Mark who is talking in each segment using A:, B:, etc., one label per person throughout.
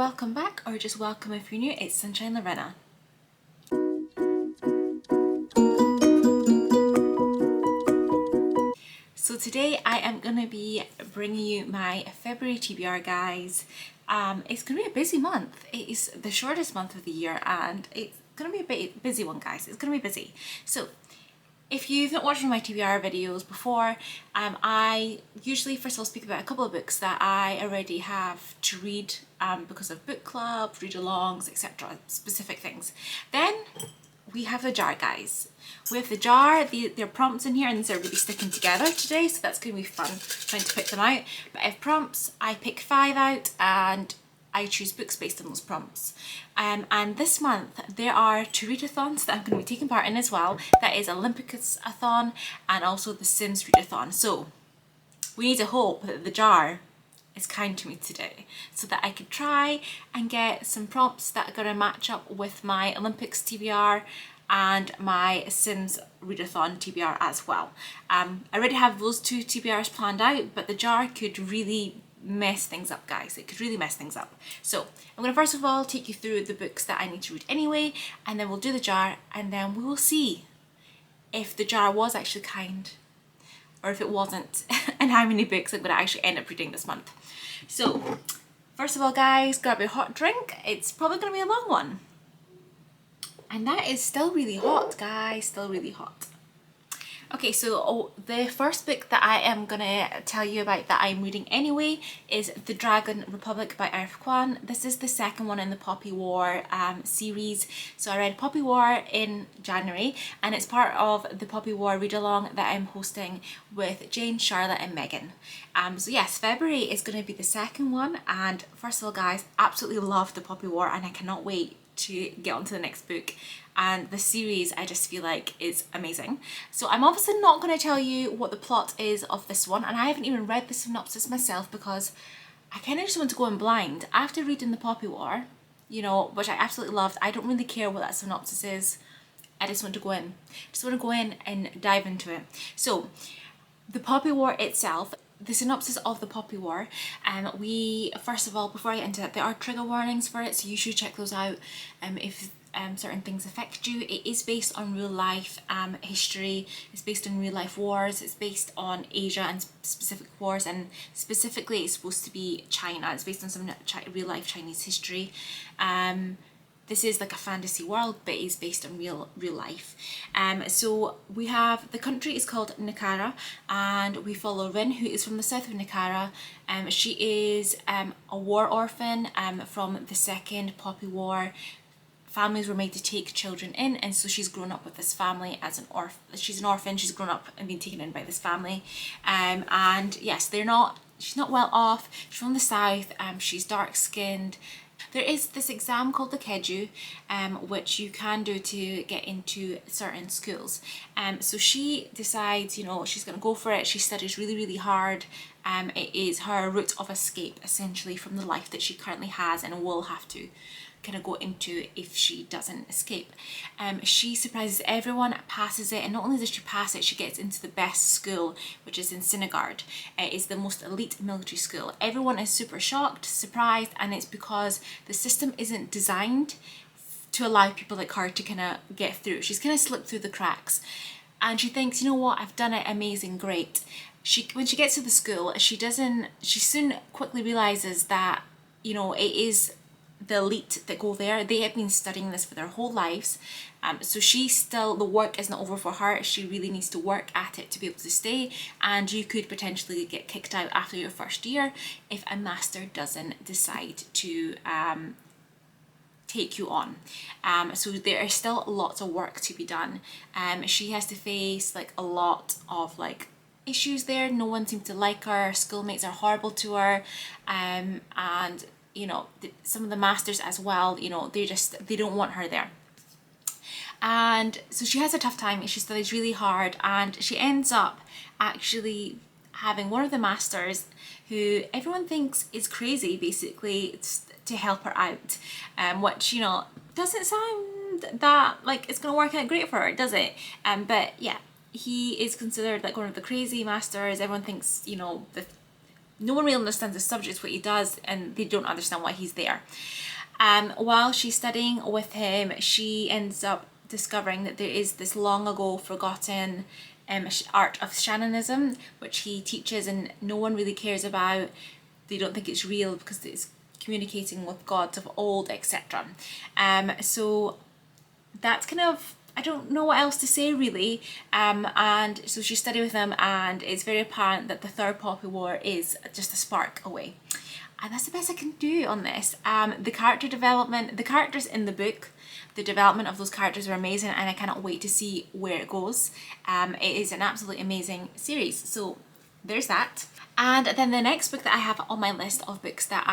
A: welcome back, or just welcome if you're new. It's Sunshine Lorena. So today I am going to be bringing you my February TBR, guys. It's going to be a busy month. It is the shortest month of the year and it's going to be a bit busy one, guys. It's going to be busy. So if you've not watched my TBR videos before, I usually first of all speak about a couple of books that I already have to read because of book club, read-alongs, etc. specific things. Then we have the jar, guys. We have the jar, there are prompts in here and these are really sticking together today, so that's going to be fun trying to pick them out. But I have prompts, I pick 5 out and I choose books based on those prompts. And this month there are 2 readathons that I'm going to be taking part in as well. That is Olympics-A-Thon and also the Sims Readathon. So we need to hope that the jar is kind to me today so that I could try and get some prompts that are going to match up with my Olympics TBR and my Sims Readathon Tbr as well. I already have those 2 TBRs planned out, but the jar could really mess things up, guys. It could really mess things up. So I'm going to first of all take you through the books that I need to read anyway, and then we'll do the jar, and then we will see if the jar was actually kind or if it wasn't, and how many books I'm going to actually end up reading this month. So first of all, guys, grab your hot drink. It's probably going to be a long one. And that is still really hot, guys, still really hot. Okay, so the first book that I am gonna tell you about that I'm reading anyway is The Dragon Republic by Quan. This is the second one in the Poppy War series. So I read Poppy War in January and it's part of the Poppy War read-along that I'm hosting with Jane, Charlotte and Megan. So yes, February is going to be the second one, and first of all, guys, absolutely love the Poppy War and I cannot wait to get on to the next book. And the series, I just feel like, is amazing. So I'm obviously not going to tell you what the plot is of this one, and I haven't even read the synopsis myself because I kind of just want to go in blind. After reading the Poppy War, you know, which I absolutely loved, I don't really care what that synopsis is. I just want to go in. Just want to go in and dive into it. So the Poppy War itself, the synopsis of the Poppy War, we, first of all, before I get into it, there are trigger warnings for it, so you should check those out if certain things affect you. It is based on real life history, it's based on real life wars, it's based on Asia and specific wars, and specifically it's supposed to be China. It's based on some real life Chinese history. This is like a fantasy world, but it's based on real life. So we have, the country is called Nicara, and we follow Rin, who is from the south of Nicara. She is a war orphan from the second Poppy War. Families were made to take children in, and so she's grown up with this family as an orphan. She's an orphan, she's grown up and been taken in by this family. And yes, she's not well off, she's from the south, she's dark skinned. There is this exam called the Keju, which you can do to get into certain schools. So she decides, you know, she's going to go for it. She studies really hard. It is her route of escape, essentially, from the life that she currently has and will have to kind of go into if she doesn't escape. She surprises everyone, passes it, and not only does she pass it, she gets into the best school, which is in Sinigard. It's the most elite military school. Everyone is super shocked, surprised, and it's because the system isn't designed to allow people like her to kind of get through. She's kind of slipped through the cracks, and she thinks, you know what, I've done it, amazing, great. When she gets to the school, she soon quickly realizes that, you know, it is the elite that go there. They have been studying this for their whole lives, so the work isn't over for her. She really needs to work at it to be able to stay, and you could potentially get kicked out after your first year if a master doesn't decide to take you on. So there is still lots of work to be done. She has to face like a lot of like issues there. No one seems to like her, schoolmates are horrible to her, and you know, some of the masters as well, you know, they don't want her there. And so she has a tough time, she studies really hard, and she ends up actually having one of the masters who everyone thinks is crazy, basically, to help her out, which, you know, doesn't sound that like it's gonna work out great for her, does it? But yeah, he is considered like one of the crazy masters. Everyone thinks, you know, no one really understands the subject, what he does, and they don't understand why he's there. While she's studying with him, she ends up discovering that there is this long ago forgotten art of Shannonism, which he teaches and no one really cares about. They don't think it's real because it's communicating with gods of old, etc. So that's kind of, I don't know what else to say really. And so she studied with him, and it's very apparent that the Third Poppy War is just a spark away. And that's the best I can do on this. The character development, the characters in the book, the development of those characters are amazing, and I cannot wait to see where it goes. It is an absolutely amazing series. So there's that. And then the next book that I have on my list of books that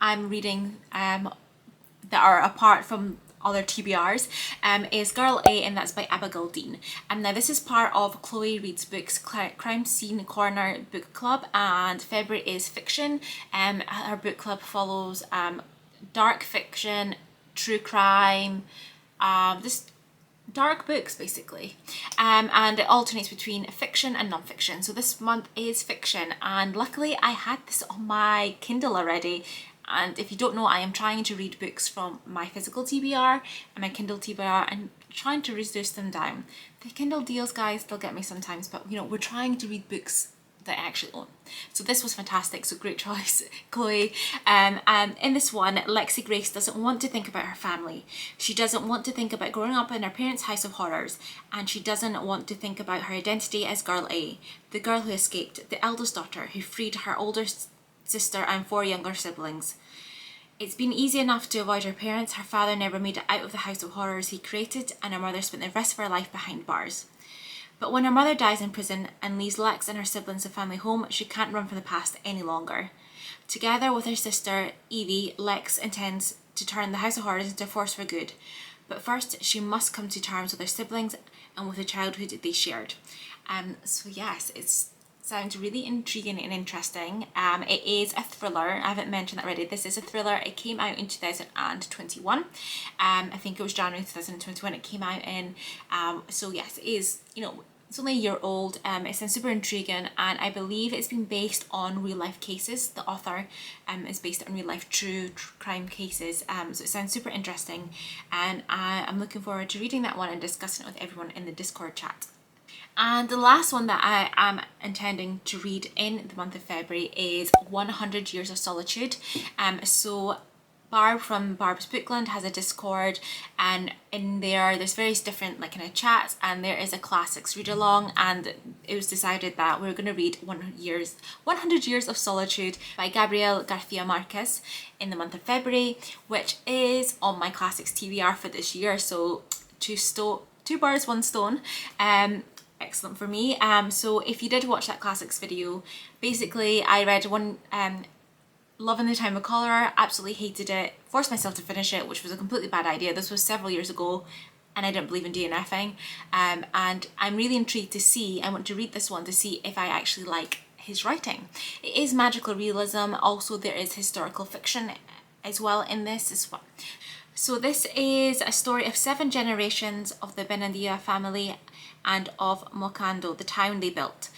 A: I'm reading that are apart from other TBRs is Girl A, and that's by Abigail Dean. Now this is part of Chloe Reads Books Crime Scene Corner book club, and February is fiction. Her book club follows dark fiction, true crime, just dark books basically, and it alternates between fiction and non-fiction. So this month is fiction, and luckily I had this on my Kindle already. And if you don't know, I am trying to read books from my physical TBR and my Kindle TBR and trying to reduce them down. The Kindle deals, guys, they'll get me sometimes, but you know, we're trying to read books that I actually own. So this was fantastic, so great choice, Chloe. And in this one, Lexi Grace doesn't want to think about her family. She doesn't want to think about growing up in her parents' house of horrors, and she doesn't want to think about her identity as Girl A, the girl who escaped, the eldest daughter who freed her older sister and 4 younger siblings. It's been easy enough to avoid her parents. Her father never made it out of the house of horrors he created, and her mother spent the rest of her life behind bars. But when her mother dies in prison and leaves Lex and her siblings the family home, she can't run from the past any longer. Together with her sister Evie, Lex intends to turn the house of horrors into a force for good. But first, she must come to terms with her siblings and with the childhood they shared. So yes, it sounds really intriguing and interesting. It is a thriller. I haven't mentioned that already. This is a thriller. It came out in 2021. I think it was January 2021 it came out in. So yes, it is, you know, it's only a year old. It sounds super intriguing, and I believe it's been based on real life cases. The author is based on real life true crime cases. So it sounds super interesting, and I'm looking forward to reading that one and discussing it with everyone in the Discord chat. And the last one that I am intending to read in the month of February is 100 Years of Solitude. So Barb from Barb's Bookland has a Discord, and in there's various different like kind of chats, and there is a classics read along, and it was decided that we were going to read 100 Years of Solitude by Gabriel Garcia Marquez in the month of February, which is on my classics TBR for this year. So two birds, one stone. Excellent for me. So if you did watch that classics video, basically I read one, Love in the Time of Cholera, absolutely hated it, forced myself to finish it, which was a completely bad idea. This was several years ago, and I didn't believe in DNFing. And I'm really intrigued to see, I want to read this one to see if I actually like his writing. It is magical realism, also there is historical fiction as well in this as well. So this is a story of 7 generations of the Benandia family and of Mokando, the town they built.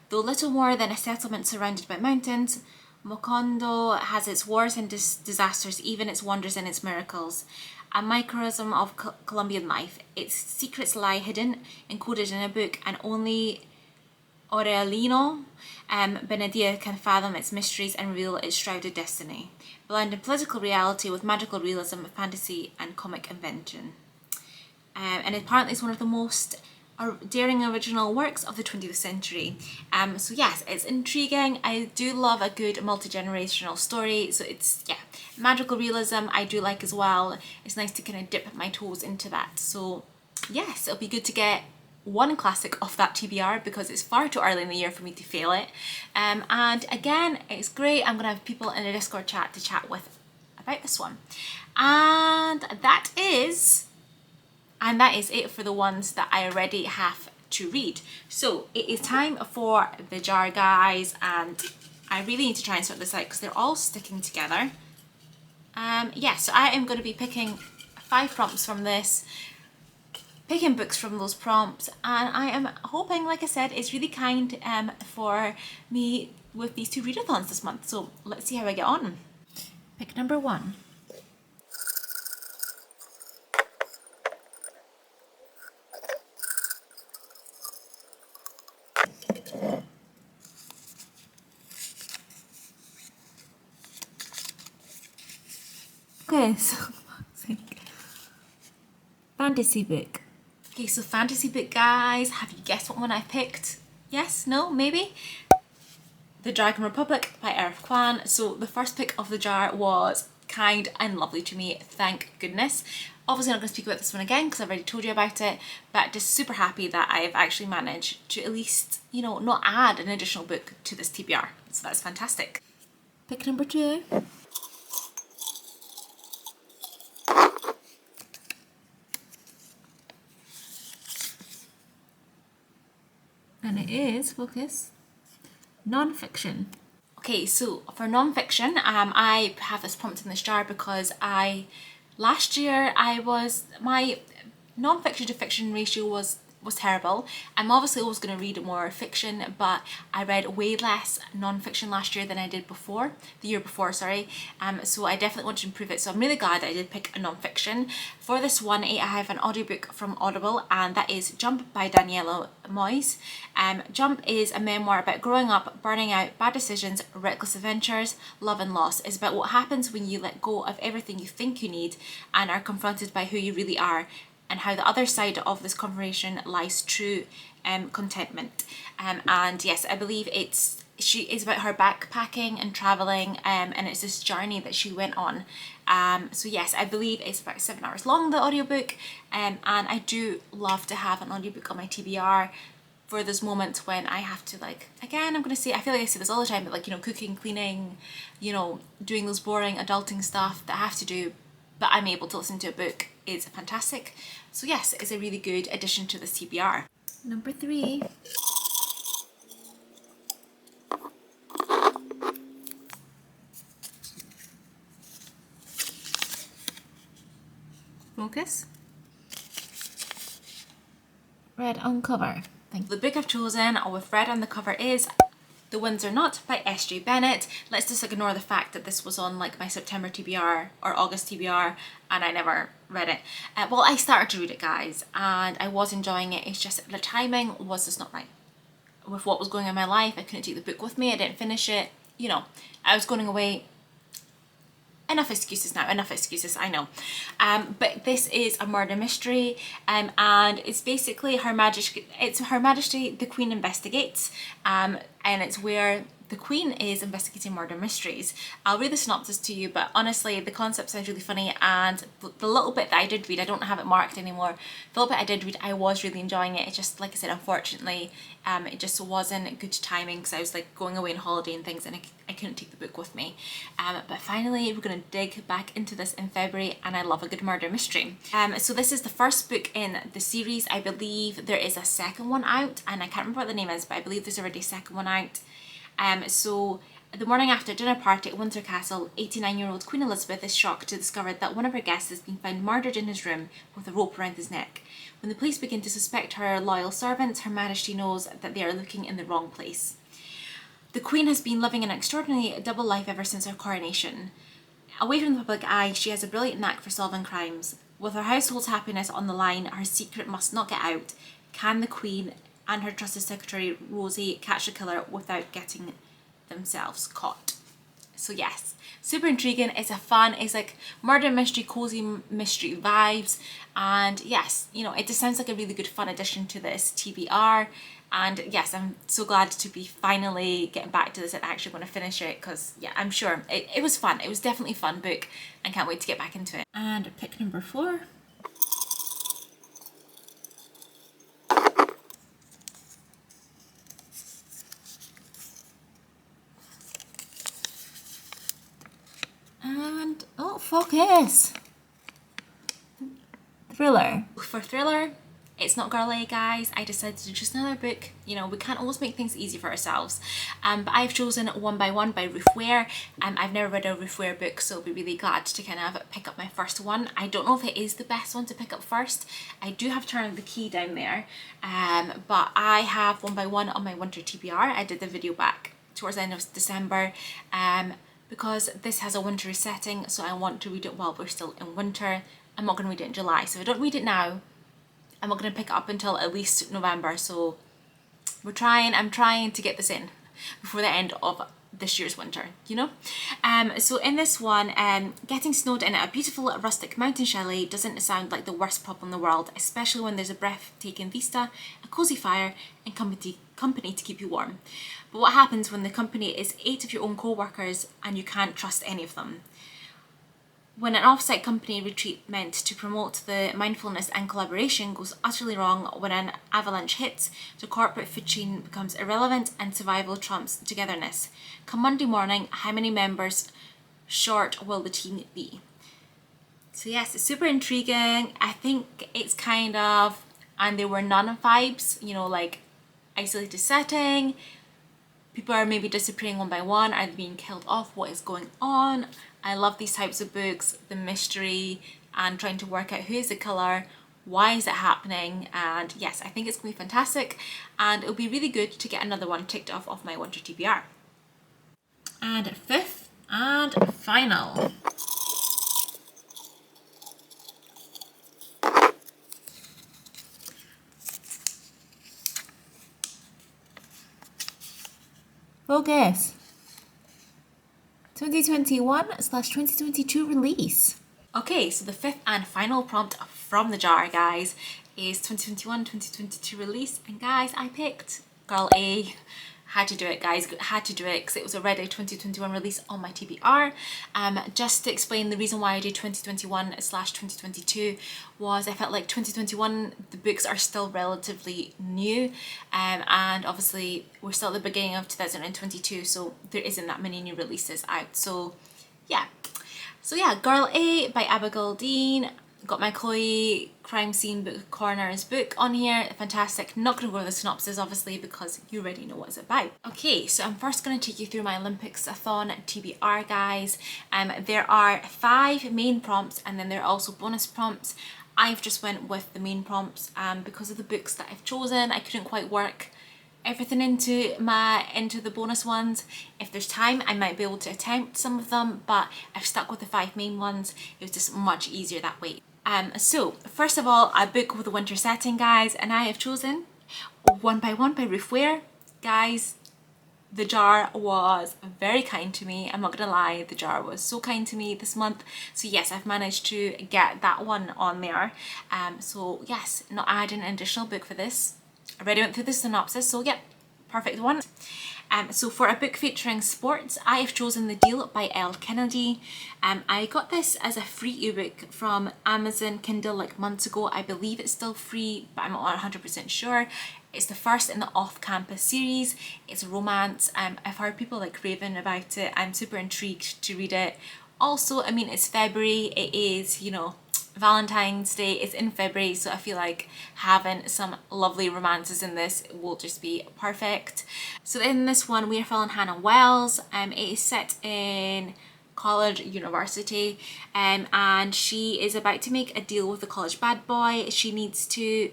A: Though little more than a settlement surrounded by mountains, Mokando has its wars and disasters, even its wonders and its miracles. A microcosm of Colombian life. Its secrets lie hidden, encoded in a book, and only Aurelino Benedía can fathom its mysteries and reveal its shrouded destiny, blending political reality with magical realism, fantasy, and comic invention. And apparently it's one of the most daring original works of the 20th century. So yes, it's intriguing. I do love a good multi-generational story. So it's, yeah, magical realism I do like as well. It's nice to kind of dip my toes into that. So yes, it'll be good to get one classic off that TBR because it's far too early in the year for me to fail it. And again, it's great. I'm gonna have people in the Discord chat to chat with about this one. And that is it for the ones that I already have to read. So it is time for the jar, guys, and I really need to try and sort this out because they're all sticking together. So I am going to be picking 5 prompts from this, picking books from those prompts, and I am hoping, like I said, it's really kind for me with these 2 readathons this month. So let's see how I get on. Pick number 1. Okay, so fantasy book. Okay, so fantasy book, guys. Have you guessed what one I picked? Yes? No? Maybe? The Dragon Republic by Quan. So the first pick of the jar was kind and lovely to me, thank goodness. Obviously not going to speak about this one again because I've already told you about it, but just super happy that I've actually managed to at least, you know, not add an additional book to this TBR. So that's fantastic. Pick number 2. And it is, focus, non-fiction. Okay, so for non-fiction, I have this prompt in this jar because last year my non-fiction to fiction ratio was terrible. I'm obviously always going to read more fiction, but I read way less non-fiction last year than I did the year before, sorry. So I definitely want to improve it. So I'm really glad that I did pick a non-fiction. For this one, I have an audiobook from Audible, and that is Jump by Daniella Moyes. Jump is a memoir about growing up, burning out, bad decisions, reckless adventures, love and loss. It's about what happens when you let go of everything you think you need and are confronted by who you really are, and how the other side of this confrontation lies true contentment. And yes, I believe it's about her backpacking and traveling, and it's this journey that she went on. So yes, I believe it's about 7 hours long, the audiobook, and I do love to have an audiobook on my TBR for those moments when I have to, like, again, I'm gonna say, I feel like I say this all the time, but like, you know, cooking, cleaning, you know, doing those boring adulting stuff that I have to do, but I'm able to listen to a book is fantastic. So yes, it's a really good addition to this TBR. Number 3. Focus. Red on cover. The book I've chosen with red on the cover is The Winds Are Not by S.J. Bennett. Let's just ignore the fact that this was on like my September TBR or August TBR and I never read it. Well, I started to read it, guys, and I was enjoying it. It's just the timing was just not right. With what was going on in my life, I couldn't take the book with me. I didn't finish it. You know, I was going away. Enough excuses now, enough excuses, I know. But this is a murder mystery, and it's basically Her Majesty the Queen Investigates, and it's where the Queen is investigating murder mysteries. I'll read the synopsis to you, but honestly, the concept sounds really funny, and the little bit that I did read, I don't have it marked anymore, the little bit I did read, I was really enjoying it. It's just, like I said, unfortunately, it just wasn't good timing because I was like going away on holiday and things, and I couldn't take the book with me. But finally, we're going to dig back into this in February, and I love a good murder mystery. So this is the first book in the series. I believe there is a second one out, and I can't remember what the name is, but I believe there's already a second one out. So the morning after a dinner party at Windsor Castle, 89-year-old Queen Elizabeth is shocked to discover that one of her guests has been found murdered in his room with a rope around his neck. When the police begin to suspect her loyal servants, Her Majesty knows that they are looking in the wrong place. The Queen has been living an extraordinary double life ever since her coronation. Away from the public eye, she has a brilliant knack for solving crimes. With her household's happiness on the line, her secret must not get out. Can the Queen and her trusted secretary Rosie catch the killer without getting themselves caught? So yes, super intriguing. It's like murder mystery, cozy mystery vibes, and yes, you know, it just sounds like a really good fun addition to this TBR. And yes, I'm so glad to be finally getting back to this and actually going to finish it, because yeah, I'm sure it was fun. It was definitely a fun book and can't wait to get back into it. And pick number 4. And oh, focus! Thriller. For thriller, it's not girly, guys. I decided to do just another book. You know, we can't always make things easy for ourselves. But I've chosen One by One by Ruth Ware. I've never read a Ruth Ware book, so I'll be really glad to kind of pick up my first one. I don't know if it is the best one to pick up first. I do have Turn of the Key down there, but I have One by One on my winter TBR. I did the video back towards the end of December, because this has a winter setting, so I want to read it while we're still in winter. I'm not going to read it in July, so if I don't read it now, I'm not going to pick it up until at least November. So I'm trying to get this in before the end of this year's winter, you know. So in this one, getting snowed in at a beautiful rustic mountain chalet doesn't sound like the worst problem in the world, especially when there's a breathtaking vista, a cozy fire, and company to keep you warm. But what happens when the company is 8 of your own co-workers and you can't trust any of them? When an off-site company retreat meant to promote the mindfulness and collaboration goes utterly wrong, when an avalanche hits, the corporate food chain becomes irrelevant and survival trumps togetherness. Come Monday morning, how many members short will the team be? So yes, it's super intriguing. I think it's kind of, and there were none vibes, you know, like isolated setting. People are maybe disappearing one by one. Are they being killed off? What is going on? I love these types of books, the mystery and trying to work out who is the killer, why is it happening, and yes, I think it's going to be fantastic, and it'll be really good to get another one ticked off my winter TBR. And fifth and final. Focus. 2021/2022 release. Okay, so the fifth and final prompt from the jar, guys, is 2021/2022 release, and guys, I picked Girl A. Had to do it, guys, had to do it because it was already a 2021 release on my TBR. Just to explain, the reason why I did 2021/2022 was I felt like 2021, the books are still relatively new, and obviously we're still at the beginning of 2022, so there isn't that many new releases out. So yeah, Girl A by Abigail Dean. Got my Chloe crime scene book corners book on here. Fantastic. Not going to go over the synopsis obviously because you already know what it's about. Okay, so I'm first going to take you through my Olympics-Athon Tbr, guys. There are 5 main prompts and then there are also bonus prompts. I've just went with the main prompts because of the books that I've chosen. I couldn't quite work everything into the bonus ones. If there's time, I might be able to attempt some of them, but I've stuck with the 5 main ones. It was just much easier that way. So first of all, a book with a winter setting, guys, and I have chosen One by One by Ruth Ware. Guys, the jar was very kind to me. I'm not gonna lie, the jar was so kind to me this month. So yes, I've managed to get that one on there. So yes, not adding an additional book for this. I already went through the synopsis, so yep, perfect one. So for a book featuring sports, I have chosen The Deal by Elle Kennedy. I got this as a free ebook from Amazon Kindle like months ago. I believe it's still free, but I'm not 100% sure. It's the first in the off-campus series. It's a romance. I've heard people like raving about it. I'm super intrigued to read it. Also, I mean, it's February. It is, you know, Valentine's Day. It's in February, so I feel like having some lovely romances in this will just be perfect. So in this one, we are following Hannah Wells. It is set in college, university, and she is about to make a deal with the college bad boy. She needs to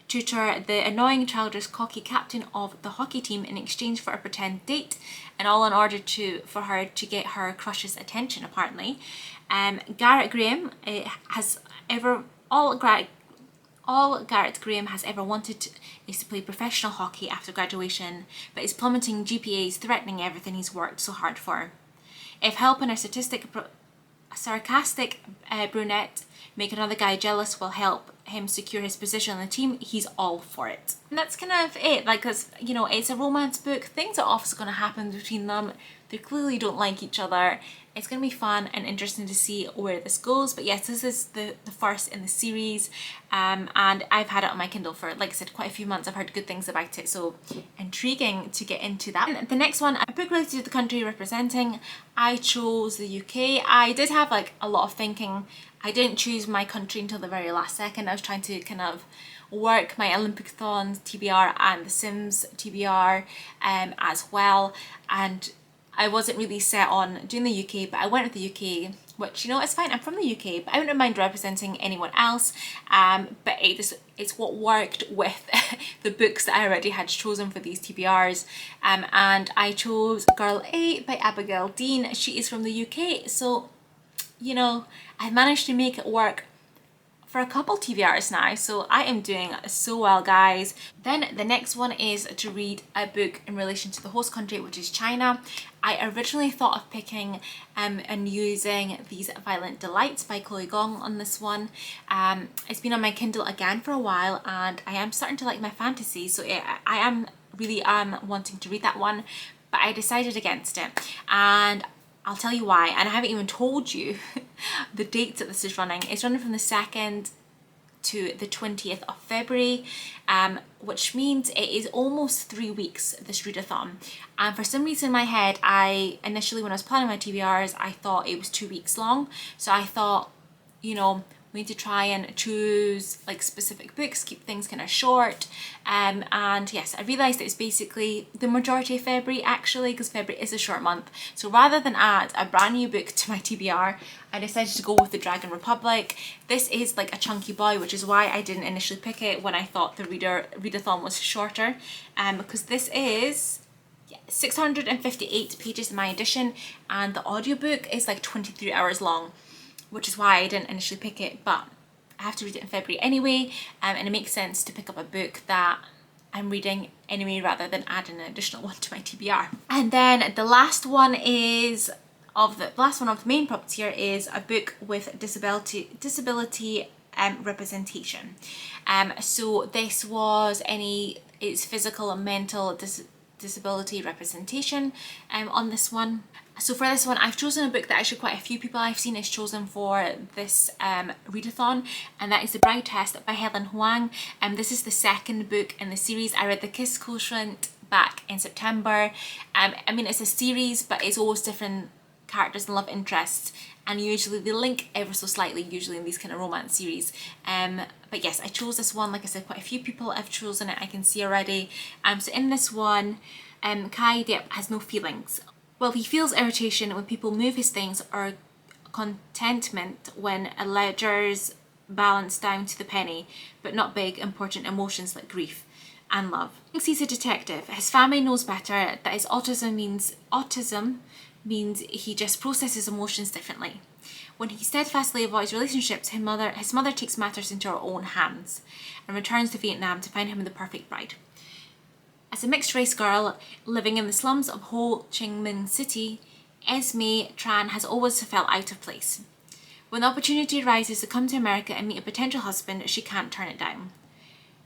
A: tutor the annoying childish cocky captain of the hockey team in exchange for a pretend date, and all in order for her to get her crush's attention, apparently. Garrett Graham all Garrett Graham has ever wanted is to play professional hockey after graduation, but his plummeting GPA is threatening everything he's worked so hard for. If helping a sarcastic brunette make another guy jealous will help him secure his position on the team, he's all for it. And that's kind of it, like, cause, you know, it's a romance book. Things are obviously going to happen between them. They clearly don't like each other. It's going to be fun and interesting to see where this goes. But yes, this is the first in the series, and I've had it on my Kindle for, like I said, quite a few months. I've heard good things about it, so intriguing to get into that. And the next one, a book related to the country representing. I chose the UK. I did have like a lot of thinking. I didn't choose my country until the very last second. I was trying to kind of work my OlympicsAthon Tbr and the Sims Tbr as well, and I wasn't really set on doing the UK, but I went with the UK which, you know, it's fine. I'm from the UK, but I wouldn't mind representing anyone else. But it's what worked with the books that I already had chosen for these TBRs. And I chose Girl 8 by Abigail Dean. She is from the UK, so, you know, I managed to make it work for a couple TBRs now, so I am doing so well, guys. Then the next one is to read a book in relation to the host country, which is China. I originally thought of picking and using These Violent Delights by Chloe Gong on this one. It's been on my Kindle again for a while, and I am starting to like my fantasy, so I am really wanting to read that one, but I decided against it, and I'll tell you why. And I haven't even told you the dates that this is running. It's running from the 2nd to the 20th of February, which means it is almost 3 weeks, this readathon. And for some reason in my head, initially when I was planning my TBRs, I thought it was 2 weeks long. So I thought, you know, we need to try and choose like specific books, keep things kind of short. And yes, I realised it's basically the majority of February actually, because February is a short month. So rather than add a brand new book to my TBR, I decided to go with the Dragon Republic. This is like a chunky boy, which is why I didn't initially pick it when I thought the readathon was shorter. Because this is 658 pages in my edition, and the audiobook is like 23 hours long, which is why I didn't initially pick it, but I have to read it in February anyway, and it makes sense to pick up a book that I'm reading anyway rather than adding an additional one to my TBR. And then the last one of the main properties here is a book with disability representation. So this was it's physical and mental disability representation on this one. So for this one, I've chosen a book that actually quite a few people I've seen has chosen for this readathon, and that is The Bride Test by Helen Huang. This is the second book in the series. I read The Kiss Quotient back in September. I mean, it's a series, but it's always different characters and love interests, and usually they link ever so slightly, usually in these kind of romance series. But yes, I chose this one. Like I said, quite a few people have chosen it, I can see already. So in this one, Kai has no feelings. Well, he feels irritation when people move his things, or contentment when a ledger's balanced down to the penny, but not big, important emotions like grief and love. He thinks he's a detective. His family knows better that his autism means he just processes emotions differently. When he steadfastly avoids relationships, his mother takes matters into her own hands and returns to Vietnam to find him the perfect bride. As a mixed-race girl living in the slums of Ho Chi Minh City, Esme Tran has always felt out of place. When the opportunity arises to come to America and meet a potential husband, she can't turn it down.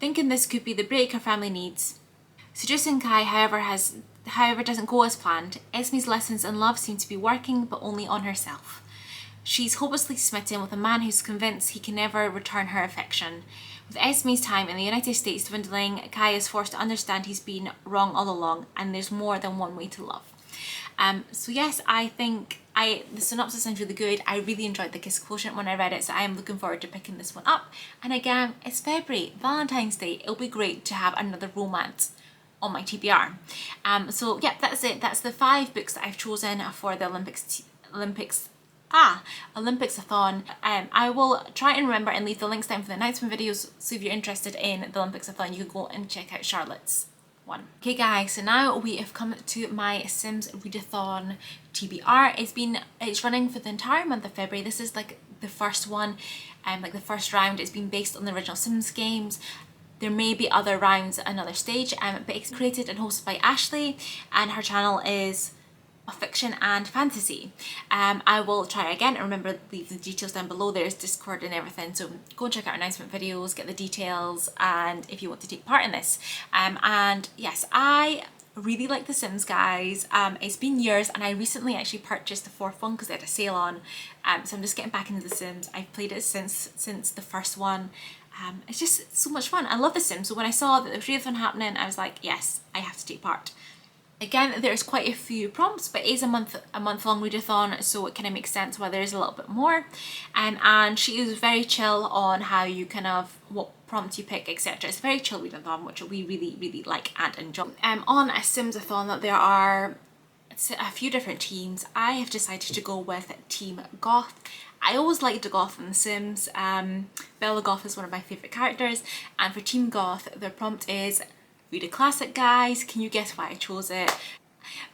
A: Thinking this could be the break her family needs, seducing Kai, however, doesn't go as planned. Esme's lessons in love seem to be working, but only on herself. She's hopelessly smitten with a man who's convinced he can never return her affection. With Esme's time in the United States dwindling, Kai is forced to understand he's been wrong all along, and there's more than one way to love. So yes, I think the synopsis sounds really good. I really enjoyed The Kiss Quotient when I read it, so I am looking forward to picking this one up. And again, it's February, Valentine's Day. It'll be great to have another romance on my TBR. So yeah, that's it. That's the 5 books that I've chosen for the Olympics-Athon. I will try and remember and leave the links down for the announcement videos, so if you're interested in the Olympics-Athon, you can go and check out Charlotte's one. Okay guys, so now we have come to my Sims Readathon Tbr. It's running for the entire month of February. This is like the first one, like the first round. It's been based on the original Sims games. There may be other rounds at another stage, but it's created and hosted by Ashley, and her channel is fiction and fantasy. I will try again and remember leave the details down below. There's Discord and everything, so go and check out announcement videos, get the details, and if you want to take part in this. And yes, I really like The Sims, guys. It's been years, and I recently actually purchased the 4th one because they had a sale on, so I'm just getting back into The Sims. I've played it since the first one. It's just so much fun. I love The Sims, so when I saw that there was readathon happening, I was like, yes, I have to take part. Again, there's quite a few prompts, but it is a month-long readathon, so it kind of makes sense why there is a little bit more. And she is very chill on how you what prompt you pick, etc. It's a very chill readathon, which we really, really like and enjoy. On a Sims-athon, there are a few different teams. I have decided to go with Team Goth. I always liked the Goth in The Sims. Bella Goth is one of my favourite characters, and for Team Goth the prompt is read a classic, guys. Can you guess why I chose it?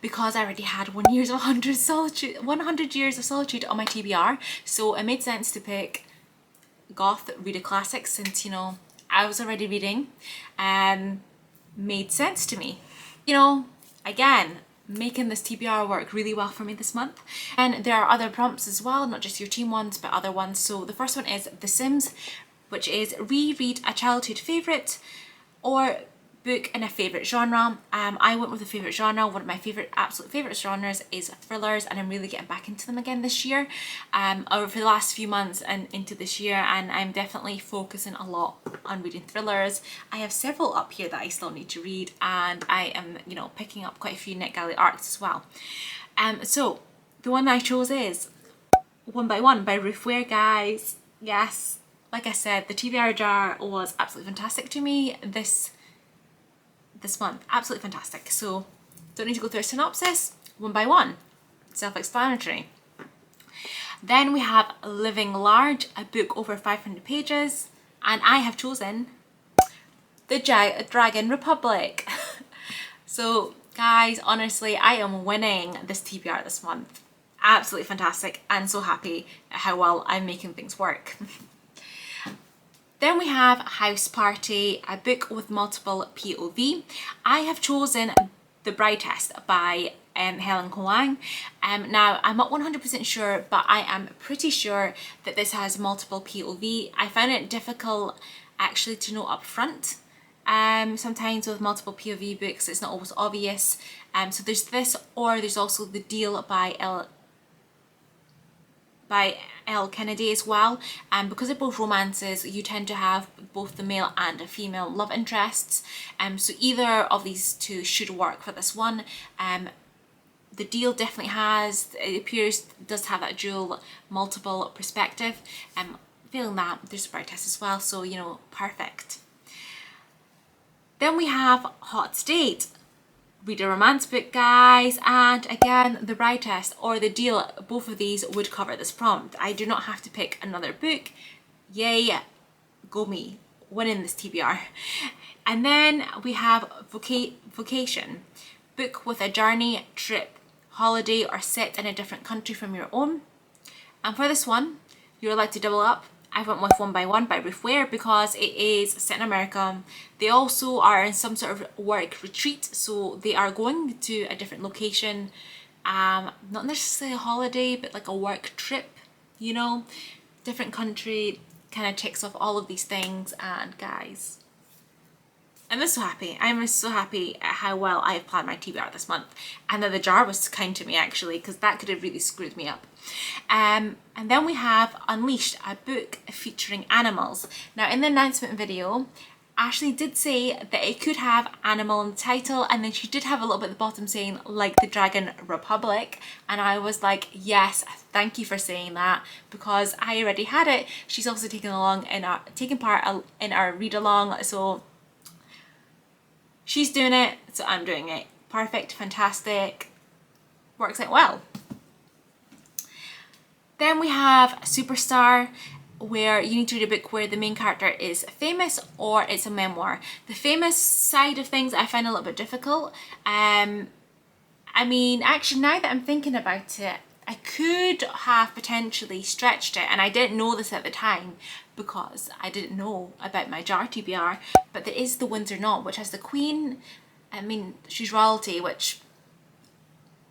A: Because I already had 100 years of solitude on my TBR, so it made sense to pick Goth, read a classic, since, you know, I was already reading. Made sense to me. You know, again, making this TBR work really well for me this month. And there are other prompts as well, not just your team ones, but other ones. So the first one is The Sims, which is reread a childhood favourite or book in a favourite genre. I went with a favourite genre. One of my absolute favourite genres is thrillers, and I'm really getting back into them again this year, or for the last few months and into this year, and I'm definitely focusing a lot on reading thrillers. I have several up here that I still need to read, and I am, you know, picking up quite a few NetGalley arcs as well. So the one that I chose is One by One by Ruth Ware, guys. Yes, like I said, the TBR jar was absolutely fantastic to me this month. Absolutely fantastic. So don't need to go through a synopsis. One by One, self-explanatory. Then we have Living Large, a book over 500 pages, and I have chosen The Dragon Republic. So guys, honestly, I am winning this TBR this month. Absolutely fantastic, and so happy at how well I'm making things work. Then we have House Party, a book with multiple POV. I have chosen The Bride Test by Helen Huang. Now, I'm not 100% sure, but I am pretty sure that this has multiple POV. I found it difficult actually to know up front. Sometimes with multiple POV books, it's not always obvious. So there's this, or there's also The Deal by L. Kennedy as well, and because they're both romances, you tend to have both the male and the female love interests, so either of these two should work for this one. The Deal definitely does have that dual multiple perspective. Feeling that, there's a Bride Test as well, so, you know, perfect. Then we have Hot Date. Read a romance book, guys, and again, The Bride Test or The Deal, both of these would cover this prompt. I do not have to pick another book. Yay, go me, winning this TBR. And then we have Vocation, book with a journey, trip, holiday, or set in a different country from your own. And for this one, you're allowed to double up. I went with One by One by Ruth Ware because it is set in America. They also are in some sort of work retreat, so they are going to a different location. Not necessarily a holiday, but like a work trip, you know, different country, kind of ticks off all of these things. And guys, I'm just so happy. I'm so happy at how well I have planned my TBR this month, and that the jar was kind to me actually, because that could have really screwed me up. And then we have Unleashed, a book featuring animals. Now in the announcement video, Ashley did say that it could have animal in the title, and then she did have a little bit at the bottom saying like The Dragon Republic, and I was like, yes, thank you for saying that, because I already had it. She's also taken part in our read along, so she's doing it, so I'm doing it. Perfect, fantastic, works out well. Then we have Superstar, where you need to read a book where the main character is famous or it's a memoir. The famous side of things I find a little bit difficult. I mean, actually, now that I'm thinking about it, I could have potentially stretched it, and I didn't know this at the time because I didn't know about my jar TBR, but there is the Windsor Knot, which has the Queen. I mean, she's royalty, which,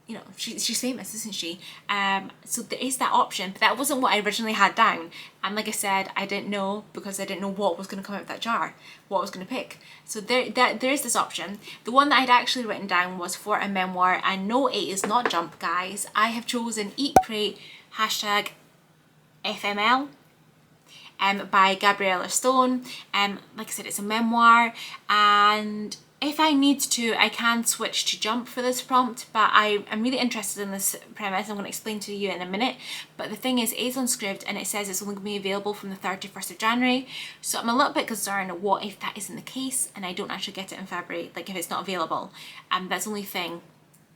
A: you know, she's famous, isn't she? So there is that option, but that wasn't what I originally had down. And like I said, I didn't know, because I didn't know what was going to come out of that jar, what I was going to pick. So there is this option. The one that I'd actually written down was for a memoir, and no, it is not Jump, guys. I have chosen Eat, Pray, #FML. By Gabriella Stone. Like I said, it's a memoir, and if I need to, I can switch to Jump for this prompt, but I'm really interested in this premise. I'm going to explain to you in a minute. But the thing is, it is on Scribd, and it says it's only going to be available from the 31st of January. So I'm a little bit concerned, what if that isn't the case and I don't actually get it in February, like if it's not available. That's the only thing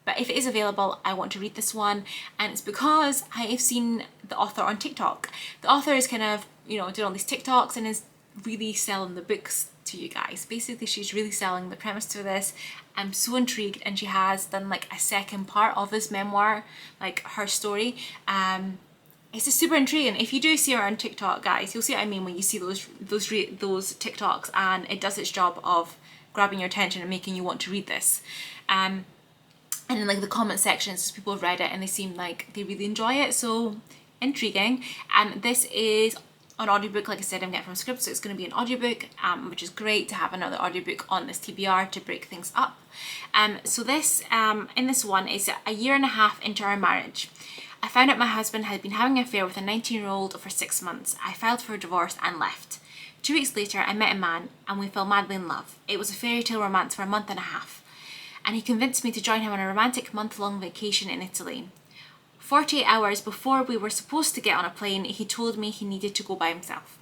A: but if it is available, I want to read this one, and it's because I have seen the author on TikTok. The author is kind of, you know, doing all these TikToks and is really selling the books to you guys. Basically, she's really selling the premise to this. I'm so intrigued, and she has done like a second part of this memoir, like her story. It's just super intriguing. If you do see her on TikTok, guys, you'll see what I mean when you see those TikToks, and it does its job of grabbing your attention and making you want to read this. And in like the comment sections, people have read it and they seem like they really enjoy it, so intriguing. This is an audiobook, like I said, I'm getting from Scribd, so it's going to be an audiobook, which is great to have another audiobook on this TBR to break things up. So this, in this one, is a year and a half into our marriage. I found out my husband had been having an affair with a 19-year-old for 6 months. I filed for a divorce and left. 2 weeks later, I met a man and we fell madly in love. It was a fairy tale romance for a month and a half, and he convinced me to join him on a romantic month-long vacation in Italy. 48 hours before we were supposed to get on a plane, he told me he needed to go by himself.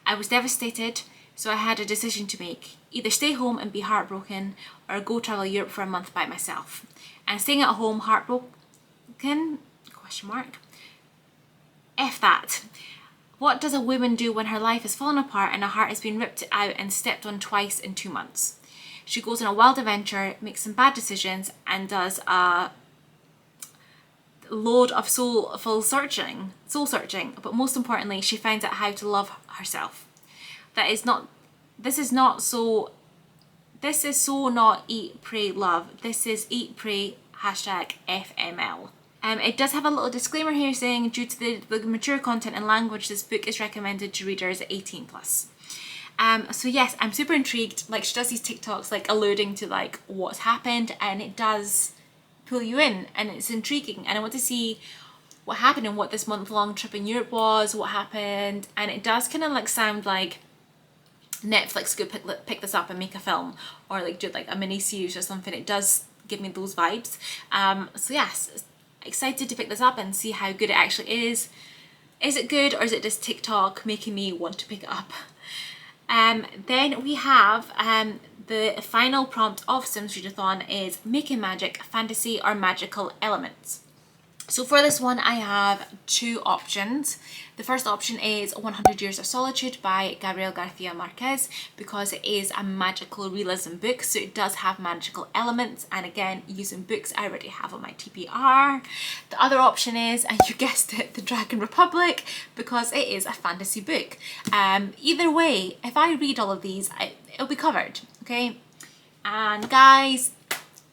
A: I was devastated, so I had a decision to make. Either stay home and be heartbroken, or go travel Europe for a month by myself. And staying at home heartbroken? Question mark. F that. What does a woman do when her life has fallen apart and her heart has been ripped out and stepped on twice in 2 months? She goes on a wild adventure, makes some bad decisions, and does a load of soul searching, but most importantly, she finds out how to love herself. This is so not eat, pray, love. This is eat, pray, #FML. It does have a little disclaimer here saying, due to the mature content and language, this book is recommended to readers 18+. So yes, I'm super intrigued. Like, she does these TikToks like alluding to like what's happened, and it does pull you in, and it's intriguing, and I want to see what happened and what this month-long trip in Europe was, what happened, and it does kind of like sound like Netflix could pick this up and make a film, or like do like a mini series or something. It does give me those vibes. So yes, excited to pick this up and see how good it actually is. Is it good, or is it just TikTok making me want to pick it up? Then we have the final prompt of Sims Readathon is making magic, fantasy or magical elements. So for this one, I have 2 options. The first option is 100 Years of Solitude by Gabriel Garcia Marquez, because it is a magical realism book, so it does have magical elements, and again, using books I already have on my TBR. The other option is, and you guessed it, The Dragon Republic, because it is a fantasy book. Either way, if I read all of these, it'll be covered, okay? And guys,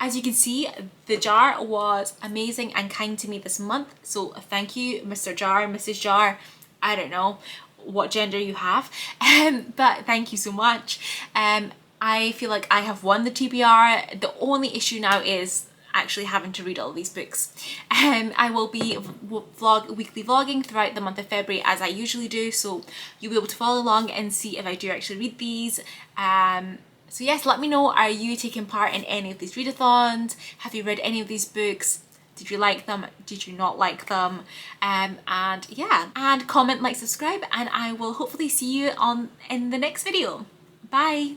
A: as you can see, the jar was amazing and kind to me this month, so thank you, Mr. Jar, Mrs. Jar, I don't know what gender you have, but thank you so much. I feel like I have won the TBR. The only issue now is actually having to read all these books. I will be weekly vlogging throughout the month of February as I usually do, so you'll be able to follow along and see if I do actually read these. So yes, let me know, are you taking part in any of these readathons? Have you read any of these books? Did you like them? Did you not like them? And yeah, and comment, like, subscribe, and I will hopefully see you in the next video. Bye!